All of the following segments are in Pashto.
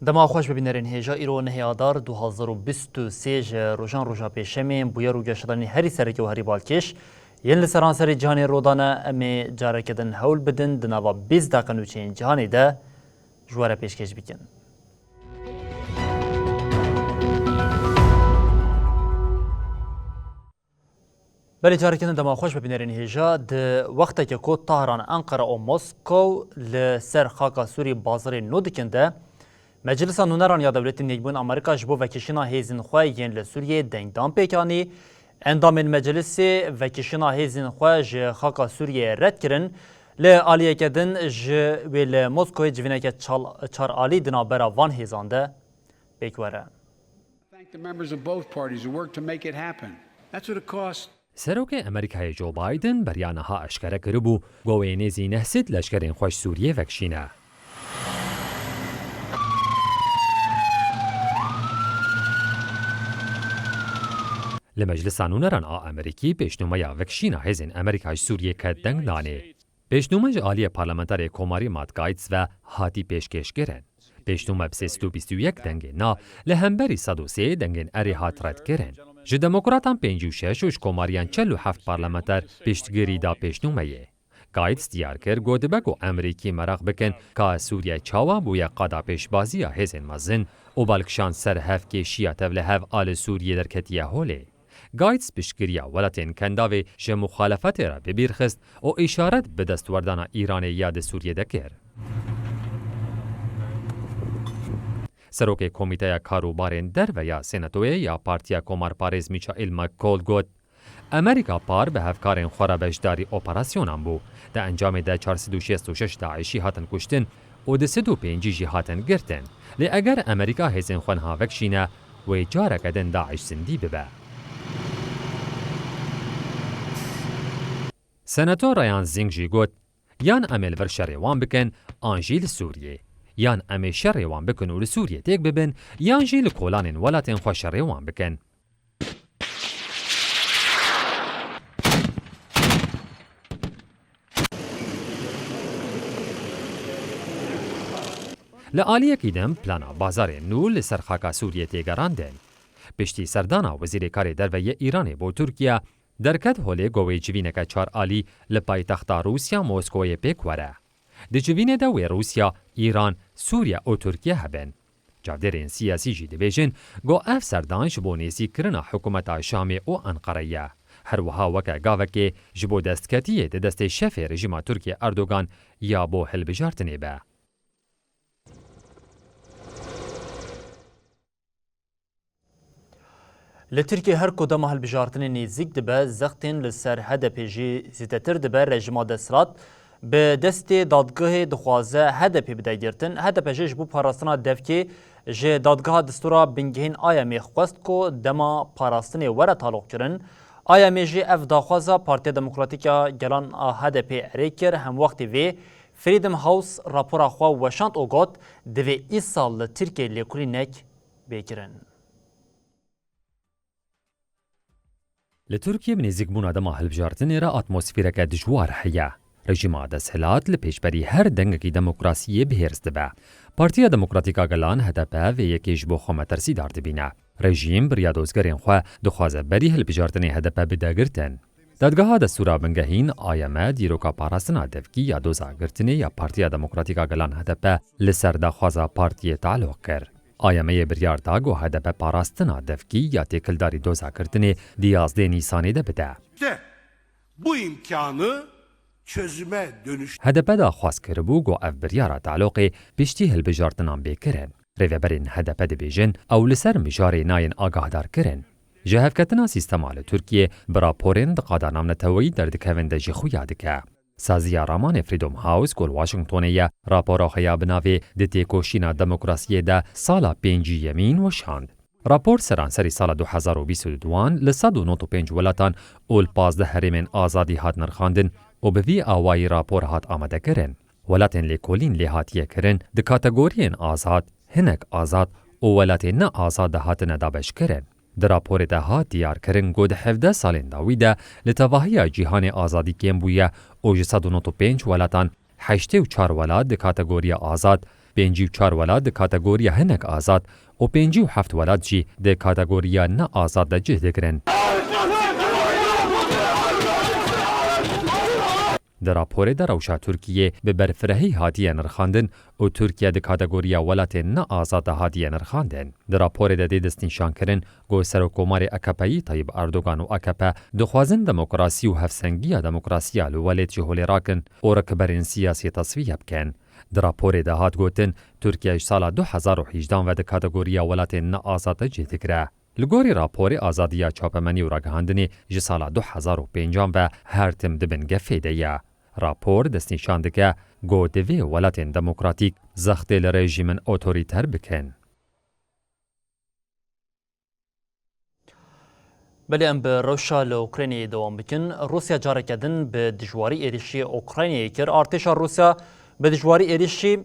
دما خوش ببینرین هیجا ایرو نهیادار 2023 روژان روژا پیشمین بویا رو گشتانی هری سرکی و هری بالکش ین لسران سری جهانی رودانه امی جاره کدن هول بدن دنوا 20 دقیقه چین جهانی ده جواره پیشکش بکن. بله جاره کدن دما خوش ببینرین هیجا ده وقتی که کود طهران انقره و مسکو لسر خاکا سوری بازار نو دکنده مجلس نونران یا دولت نگبون امریکا جبو وکشینا هیزین خواه ین لسوریه دنگدان پیکانی اندام مجلس وکشینا هیزین خواه ج خاکا سوریه رد کرن لآلیه کدن ج ویل موسکوی جوینه که چار آلی دنابرا وان هیزانده بیکواره. سروک امریکای جو بایدن بریانها اشکره کربو گوینه زینه سید لشکرین خوش سوریه وکشینه. لمجلس نونران امریکی پیشنهاد وکشینا هزین امریکای سوریه که دنگ دانه. پیشنهاد عالی پارلمانتری کماری ماتگایتس و هاتی پیشکش کردن. پیشنهاد ب 321 دنگ نا لهمبری 103 دنگ اری هات رد کردن. ج دموکراتان 56 و کماریان 47 پارلمانتر پیشگیری دا پیشنهادیه. گایتس دیار کرد گودبگ و امریکی مراق بکن که سوریه چاوا بویا قادا پیشبازی هزین مزن و بالکشان سر هف که شیعه تبله هف آل سوریه در کتیه هوله. گایتس پیشگیریا ولاتین کنداوی ج مخالفت را ببیرخست و اشارت به دستوردان ایران یاد سوریه دکر. سروک کمیته کاروبارین در و یا سناتوی یا پارتیا کمار پاریز میچائیل مکول گوت امریکا پار به هفکارین خورا بشداری اپراسیونان بو ده انجام ده 466 داعشی هاتن کشتن و ده 105 جی هاتن گرتن لی اگر امریکا هزین خوانها وکشینه و جاره کدن داعش زندی ببه. سناتور رایان زینگ جی گوت یان امل ور شریوان بکن آنجیل سوریه یان امل شریوان بکن و لسوریه تیک ببن یان جیل کولانین ولاتین خواه شریوان بکن. لآلیه کیدم پلانا بازار نو لسر خاکا سوریه تیگراندن. پشتی سردانا وزیر کار درویه ایران با ترکیه درکت هوله گوی جوینه که 4 آلی لپای تختا روسیا موسکوی پیکوره. ده جوینه دوی روسیا، ایران، سوریه و ترکیه هبن. جاودرین سیاسی جی دبیجن گو اف سردانش بو نیزی کرنا حکومت شامی و انقره. هر وها وکه گاوه که جبو دستکتیه ده دست شف رژیم ترکیه اردوغان یا بو هلبجارتنه به. لترکیه هر کدام هلبجارتن نزدیک دبه زختین لسر هدف جی زیاتر دبه رژیم دسترات به دست دادگاه دخوازه هدف بده گرتن هدف جش بو پاراستنا دفکی ج دادگاه دستورا بنگهین آیا میخواست کو دما پاراستن وره تعلق کرن آیا میجی اف داخوازه پارتی دموکراتیکا گلان هدف ریکر هم وقتی وی فریدم هاوس راپورا خوا وشانت اوگوت دوی ای سال ترکیه لیکولی نک بیکرن. لترکیه بنزیک بونا دما هلبجارتن را اتمسفیره که دجوار حیا. رژیم دستهلات لپیشبری هر دنگی دموکراسی بهرز دبه. پارتیا دموکراتیکا گلان هدفه و یکیش بو خواه ترسی دارد بینه. رژیم بریادوزگرین خواه دخوازه بری هلبجارتن هدفه بداگرتن. دادگاه دستورا بنگهین آیمه دیروکا پاراستنا دفکی یا دوزا گرتنه یا پارتیا دموکراتیکا گلان هدفه لسر دخوازه پارتی تعلق کرد. آیمه بریار داگو هدف پاراستنا دفکی یا تکلداری دوزا کردنی 11 نیسانی ده بده. Bu imkanı çözüme dönüş. هدف دا خواست کربو گو اف بریارا تعلقی پشتی هلبجارتنان بیکرن. ریوبرین هدف ده بیجن او لسر مجاری ناین آگاهدار کرن. جهفکتنا سیستمال ترکیه برا پورین دقادا نامنتوی در دکوین ده جخو یادکه. سازیا رامان فریدوم هاوس گل واشنگتونیه راپورا خیا بناوی د تێکۆشینا دموکراسیە دا ساڵا پێنجی یەمین وەشاند. راپۆر سەرانسەری ساڵا 2022 لە 195 وڵاتان ئۆل 15 هەرێمên ئازادی هات نرخاندن و بەڤی ئاوایی راپۆر هات ئامادەکردن. وڵاتên lêkolîn lê hatiye kirin di kategoriyên azad, hinek azad û welatên ne azad de hatine dabeşkirin. Di raporê de hat diyarkirin got di 17 salên dawî de li tevahiya cîhanê azadî kêm bûye û ji 195 welatan 84 welat di kategoriya azad, 54 welat di kategoriya hinek azad û 57 welat jî di kategoriya ne azad de cih dikirin. Di raporê de rewşa Tirkiyê bi berfirehî hatiye nirxandin û Tirkiye di kategoriya welatên ne azad de hatiye nirxandin. Di raporê de dê destnîşankirin got Serokkomarê AKP'yî Tayyip Erdogan û AKP dixwazin demokrasî û hevsengiya demokrasiya li welêt jî holê rakin û rikberên siyasî tasfiye bikin. Di raporê de hat gotin Tirkiye ji sala 2018 ve di kategoriya welatên ne azad de cih dikire. Li gorî raporê azadiya çapemenî û ragihandinê ji sala 2005 ve her tim dibin gefê de ye. Rapor destnîşan dike got divê welatên demokratîk zextê li rejîmin otorîter bikin. Belê em bi rewşa li Ukraynayê dewam bikin. Rusya careke din bi dijwarî êrişî Ukraynayê kir. Artêşa Rusya bi dijwarî êrişî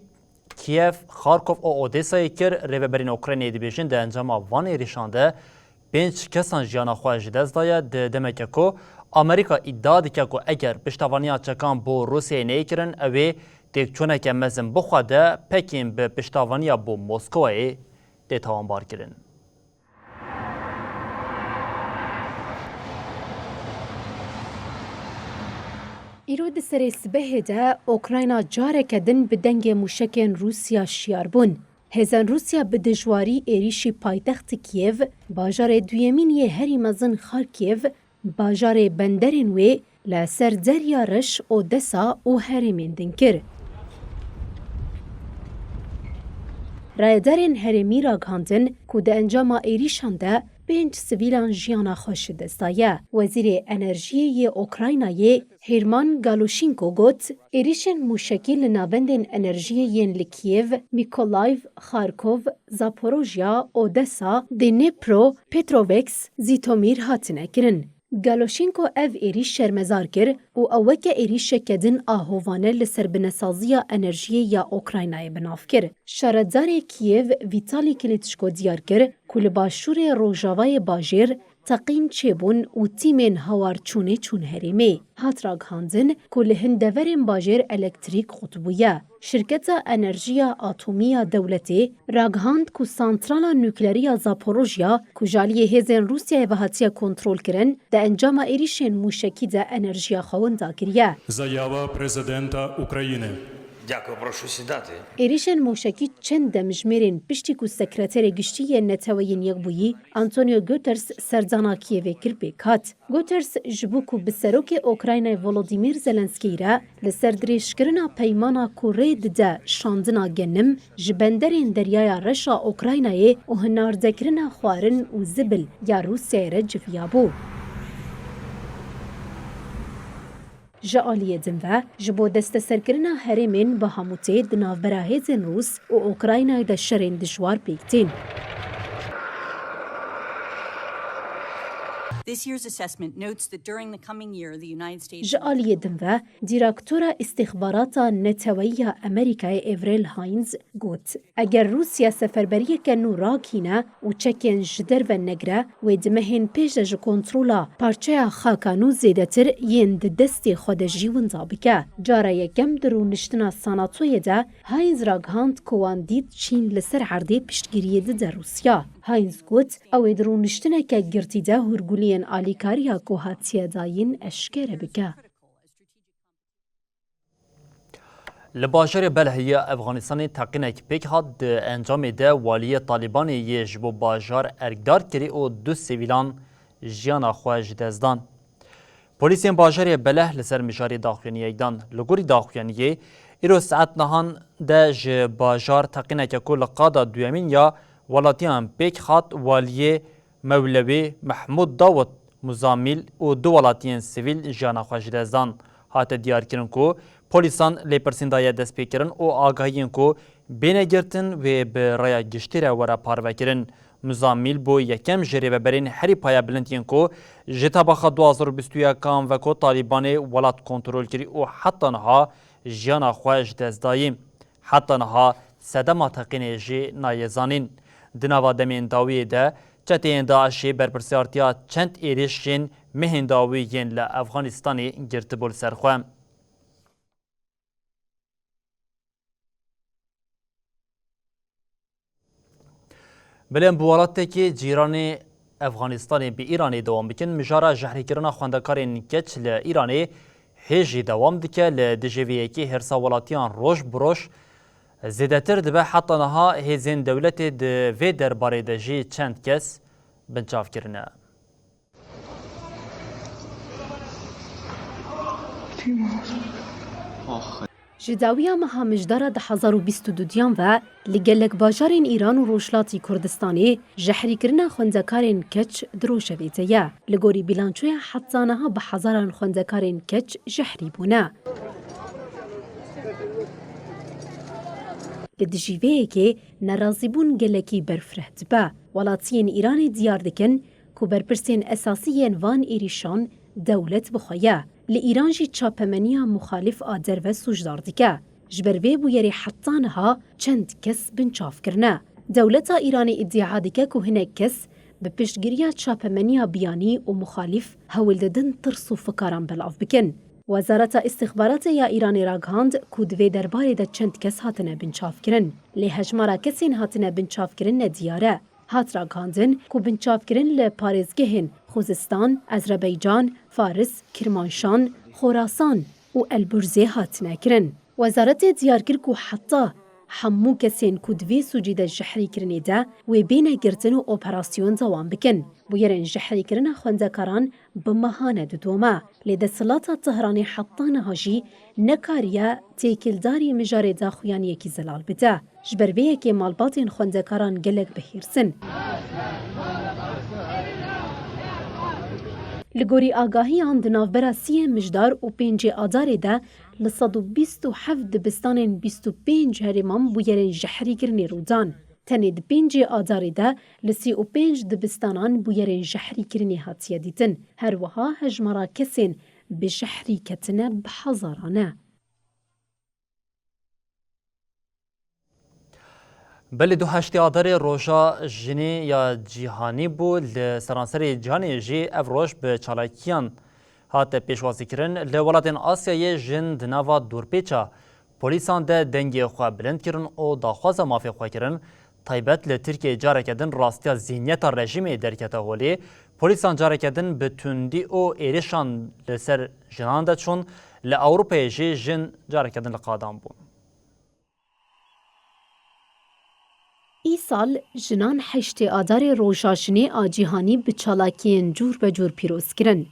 Kiev, Kharkov û Odesayê kir. Rêveberên Ukraynayê dibêjin di encama van êrişan de 5 kesan jiyana xwe ji dest daye di demeke ku Amerîka îddia dike ku eger piştavaniya çekan bo Rusyayê nekirin ew ê têkçûneke mezin bixwe de Pekîn bi piştavaniya bo Moskowayê tê tawanbar kirin. îro di serê sibehê de Ukrayna careke din bi dengê mûşekên Rusya şiyar bûn. Hêzên Rusya bi dijwarî êrişî paytextê Kiev, bajarê duyemîn yê herî mezin Kharkiv, bajarê benderên wê li ser derya Reş, Odesa û herêmên din kir. Rayedarên herêmî ragihandin ku di encama êrîşan de 5 sivîlan jiyana xwe ji dest daye. Wezîrê Enerjiyê yê Ukraynayê Herman Galûşenko got, êrişên mûşekî li navendên enerjiyê yên li Kiev, Mykolaiv, Kharkov, Zaporojya, Odesa, Dnipro, Petrovsk, Zîtomîr hatine kirin. Galûşenko ev êrîş şermezar kir û ew weke êrîşeke din ahovane li ser binesaziya enerjiyê ya Ukraynayê binav kir. Şaredarê Kiev Vitali Klitschko diyar kir ku li başûrê Rojavayê bajêr teqîn çêbûn û tîmên hawarçûnê çûn herêmê. Hat ragihandin ku li hindeverên bajêr elektrîk xutbûye. Şirketa Enerjiya Atomî ya Dewletê ragihand ku santrala nukleerî ya Zaporojya ku jaliyê hêzên Rusyayê ve hatiye kontrolkirin, di encama êrişên mûşekî de enerjiya xewin dagiriye. Заява президента України. Дякую, прошу сідати. Êrişên mûşekî çend demijmêrên piştî ku Sekreterê Giştî yên Neteweyên Yekbûyî Antonio Guterres serdana Kievê kir pêkhat. Guterres ji bo ku bi serokê Ukraynayê Volodymyr Zelenskî re li ser dirêjkirina peymana ku rê dide şandina genim ji benderên deryaya Reşa Ukraynayê û hinardekirina xwarin û zibil ya Rusyayê re civiya bû. Ji aliyê din ve ji bo desteserkirina herêmên bi hemûtê di navbera hêzên Rûs û Ukraynayê de şerên dijwar pêk tên. This year's assessment notes that during the coming year, the United States... Ji aliyê din ve Dîrektora İstixbarata Neteweyî ya Amerîkayê Avril Haines got, eger Rusya seferberiyeke nû rakîne û çekên ji derve negre, wê di mehên pêş de ji kontrola parçeya xaka nû zêdetir yên di destê xwe de jî winda bike. Cara yekem di rûniştina Sanatoyê de Haines ragihand ku wan dît Çîn li ser herdê piştgiriyê dide Rusya. Haines got, ew ê di rûniştineke girtî de hûrguliyên alîkariya ku hatiye dayîn eşkere bike. Li bajarê Belheyê Efxanistanê teqînek pêk hat di encamê de waliyê Talîbanê yê ji bo bajar erkdar kirî û 2 sivîlan jiyana xwe ji dest dan. Polîsên bajarê Beleh li ser mijarê daxuyaniyek dan. Li gorî daxuyaniyê îro saet nihan de ji bajar teqîneke ku li qada duyemîn ya welatiyan pêk hat waliyê Mewlevî Mehmûd Dawud Muzamîl û 2 welatiyên sivîl jiyana xwe ji dest dan. هات دیار کرن کو پولیسان لپرسیندای دست پیکرن او آگاهین کو بینه گرتن و به رای گشتی را ورا پارو کرن مزامیل بو یکم جری ببرین هری پایا بلندین کو جتا بخا 2021 کام و کو طالبان ولات کنترل کری او حتی نها جیانا خواهش دزداییم حتی نها سدما تقین جی نایزانین دناوا دمین داوی ده چتین داعشی برپرسیارتیا چند ایریشین مهن داویین لافغانستانی گرتبول سرخوام بلین بوالات که جیران افغانستان به ایرانی دوام بکن مجارا جهری کرنا خواندکارین کچ لایرانی هیجی دوام دکه لدجویه که هرسا ولاتیان روش بروش زیدتر دبه حتی نها هیزین دولت دوی درباره دجی چند کس بنچاف کرنه. جداویا مها مجدارا ده 2022 و لگلک باجارین ایران و روشلاتی کردستانی جحری کرنا خوندکارین کچ دروشویته یا لگوری بیلانچوی حتزانها به هزاران خوندکارین کچ جحری بونه. لدجیوه که نرازیبون گلکی برفرهد با ولاتین ایران دیار دکن که برپرسین اساسیین وان ایریشان دولت بخواه لإيران جي تشابمانيا مخالف آدر و سوجدار ديكا جبروي بويري حطانها چند كس بنشاف كرنا دولتا إيراني ادعا ديكا كو هنا كس بپشتگیریا تشابمانيا بياني ومخالف هول ددن ترسو فكاران بلاف بكن وزارة استخبارات يا إيراني راگهاند كو دوی درباره دا چند كس هاتنا بنشاف كرن لی هجمارا کسین هاتنا بنشاف كرن ندیاره هات راگهاندن کو بنچاف کرن لپارێزگehên خوزستان، ئەزرەبەیجان، فارس، کرمانشان، خۆراسان û ئەلبورزê hatine kirin. Wezaretê diyar kir ku heta hemû kesên ku divê sûcî de jihîkirinê de wê bêne girtin û operasyon dewam bikin. Bûyerên jihîkirina xwendekaran bi mehane didome. Lê desthilata Tehranê heta niha jî nekariye têkildarî mijarê daxuyaniyekî zelal bide. Ji ber vê yekê malbatên xwendekaran gelek bihîrsin. Li gorî agahiyan di navbera siyê mijdar û pêncê adarê de li 127 dibistanên 25 herêman bûyerên jihîkirinê rûdan. Tenê di pêncê adarê de li 35 dibistanan bûyerên jihîkirinê hatiye dîtin. Her wiha hejmara kesên bi jihî ketine bi hezaran e. بله دو هشتی آدار روژا جنی یا جیهانی بود لسرانسر جهانی جی اف روش به چالاکیان هات پیشوازی کرن لولادین آسیای جن دناوا دورپیچا پولیسان ده دنگی خواه بلند کرن و داخواز مافی خواه کرن تایبت لترکیه جاره کدن راستیا زینیت رژیم درکتا هولی پولیسان جاره کدن به تندی و ایریشان لسر جنان ده چون لأوروپای جی جن جاره کدن لقادان بود. ای سال جنان هشت آدار روژاجنی آجیهانی به چالاکین جور به جور پیروز کرن.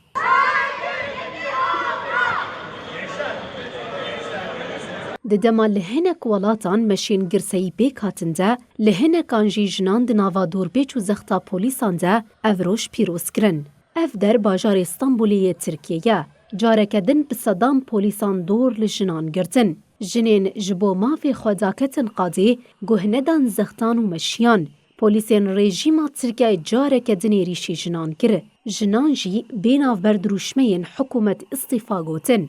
ددما لهنک ولاتان مشین گرسی بیک هاتنده لهنکان جی جنان دناوا دور بیچ و زختا پولیسان ده افروش پیروز کرن. اف در باجار استانبولی ترکیه جارکدن به صدام پولیسان دور لجنان گرتن. جنین جبو مافی خوداکتن قادی گهندان زختان و مشیان. پولیسین رژیما ترکیه جارک دنی ریشی جنان کره. جنان جی بیناف بردروشمین حکومت استیفا گوتن.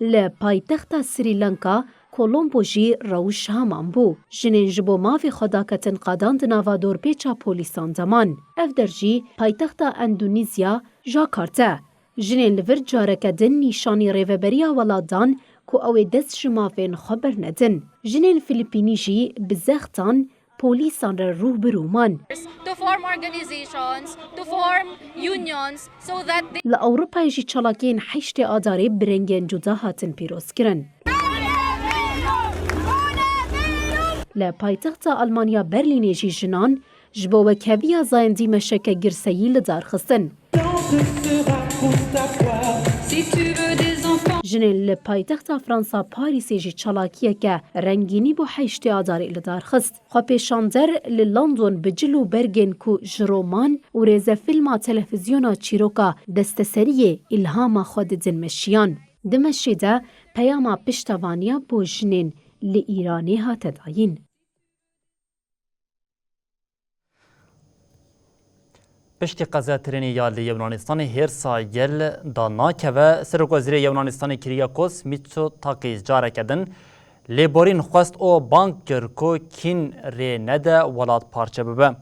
لپایتخت سریلانکا کولومبو جی روش همان بو. جنین جبو مافی خوداکتن قادان دناوا دور پیچا پولیسان زمان. اف در جی پایتخت اندونیزیا جاکارتا. جنین لور جارکدن نیشانی ریوبریا ولادان کو اوی دست جمافین خبر ندن. جنین فیلیپینی جی بزختان پولیسان را روح برومان. To form organizations, to form unions, so that they... لأوروپا جی چالاکین حشت آداری برنگین جدا هاتن پیروز کرن. لپایتخت آلمانیا برلین جی جنان جبو وکویا زایندی مشک گرسایی لدار خستن. جنین لپایتخت فرانسا پاریسی جی چالاکیه که رنگینی بو حیشتی آداری لدار خست. خو پیشاندر لندن بجلو برگن کو جرومان و ریزه فیلم تلفزیونا چیروکا دستسریه الهام خود دنمشیان. دمشی ده پیاما پشتوانیا بو جنین لی ایرانی ها تداین. پشتی قضا ترینی یا لی یونانستان هر سایل داناکه و سرک وزیر یونانستان کریاکوس میتو تاکیز جاره کدن لیبورین خواست او بانک کرکو کین ری نده ولاد پارچه ببه.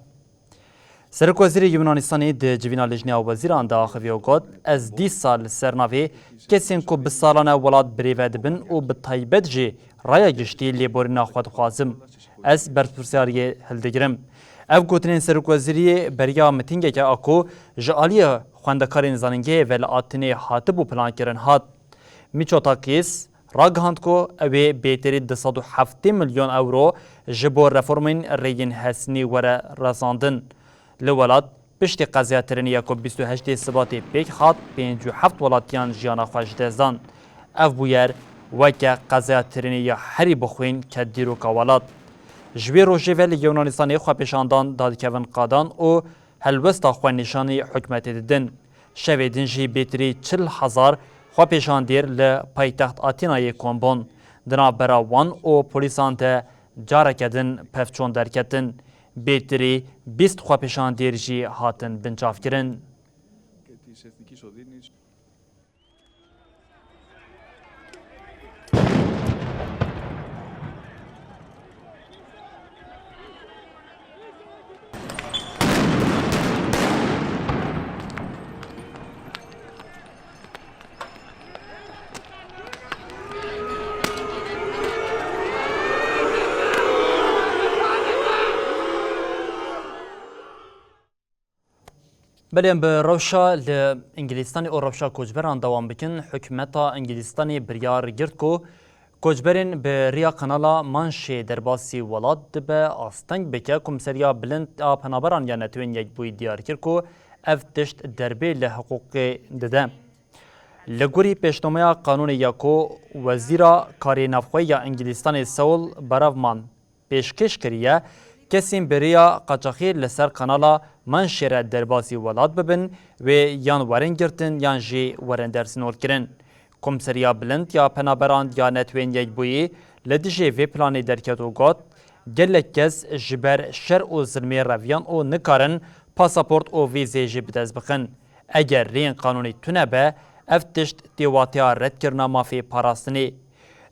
سرک وزیر یونانستانی ده جوینا لجنیا وزیران ده آخویو گود از 10 سال سرناوی کسین کو بسالانه ولاد بریوه دبن و بطایبت جی رای گشتی لیبورین خود خوازم. از برپرسیاری هلدگرم. اف گوتنین سرک وزیری بریا متینگه که اکو جالی خواندکارین زننگه ولایتنی هاتب و پلان کرن هات. میچو تاکیس راگهاند کو اوی بیتری 207 میلیون اورو جبور رفورمین ریین حسنی وره رساندن. لولاد پشتی قضیه ترینی اکو 28 سباتی پیک خات 57 ولاتیان جیانا خوش دزدان. اف بویر وکه قضیه ترینی هری بخوین که دیرو کولاد. جوی روژه ولی یونانستانی خواه پیشاندان دادکوین قادان و هلوستا خواه نشانی حکمت دیدن. شوی دنجی بیتری 40,000 خواه پیشاندیر لپایتخت آتینای کمبون. دنا براوان و پولیسان ده جاره کدن پفچون در کتن. بیتری 20 خواه پیشاندیر جی هاتن بنچاف کرن. بلیم به روشا لانگلیستانی او روشا کوچبران دوام بکن حکمتا انگلیستانی بریار گرد کو کوچبرین به ریا قنالا منشی درباسی ولاد دبه آستنگ بکه کمسریا بلند پنابران یا نتوین یک بوی دیار کرد کو اف دشت دربی لحقوق دده. لگوری پیشنامه قانون یاکو وزیرا کاری نفخوی یا انگلیستان سول براومان پیشکش کریه کسیم بریا قاچاقی لسر قنالا منشیر درباسی ولاد ببن و یان ورن گرتن یان جی ورن درسن ول کرن. کمسریا بلند یا پنابران یا نتوین یک بویی لدیجی وی پلانی درکتو گات گلک کس جبر شر و ظلمی رویان و نکارن پاسپورت و ویزی جی بدز بخن. اگر رین قانونی تونه به افتشت دیواتیا رد کرنا مافی پاراستنی.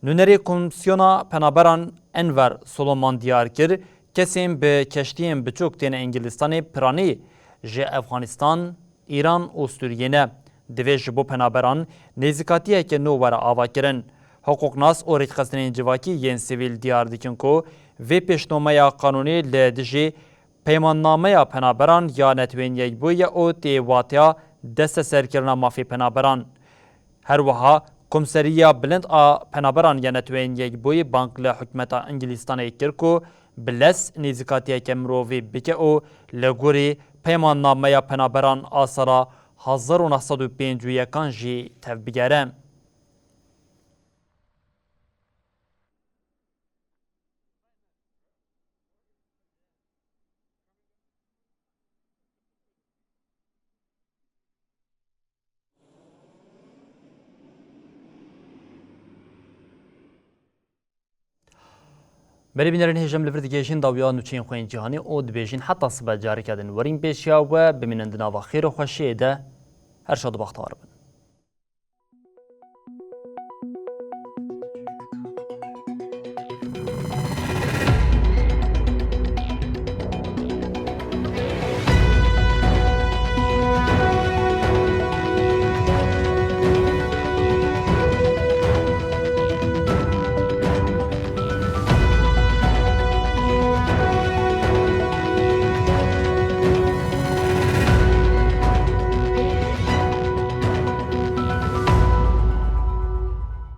نونری کمیسیونا پنابران انور سولومان دیار کر کسیم به کشتیم بچوک تین انگلیستانی پرانی جه افغانستان، ایران و سوریه نه. دوی جبو پنابران نزیکاتیه که نو وره آوا کرن. حقوق ناس و ریخستنین جواکی ین سیویل دیار دیکن کو وی پیشنامه یا قانونی لدجی پیماننامه یا پنابران یا نتوین یک بوی او دیواتیا دست سرکرنا مافی پنابران. هر وها کمسریا بلند پنابران یا نتوین یک بوی بانک لحکمت انگلیستان کرکو بلس نزیکاتیه که مرووی بکه او لگوری پیمان نامه یا پنابران آسارا 1951 جی تفبیگره. بری بینرین هجم لفرد گیشین داویا نوچین خوین جهانی او دبیجین حتی صبح جاری کردن ورین پیشیا و بمینند ناوا خیر و خوشی ده هر شاد بختار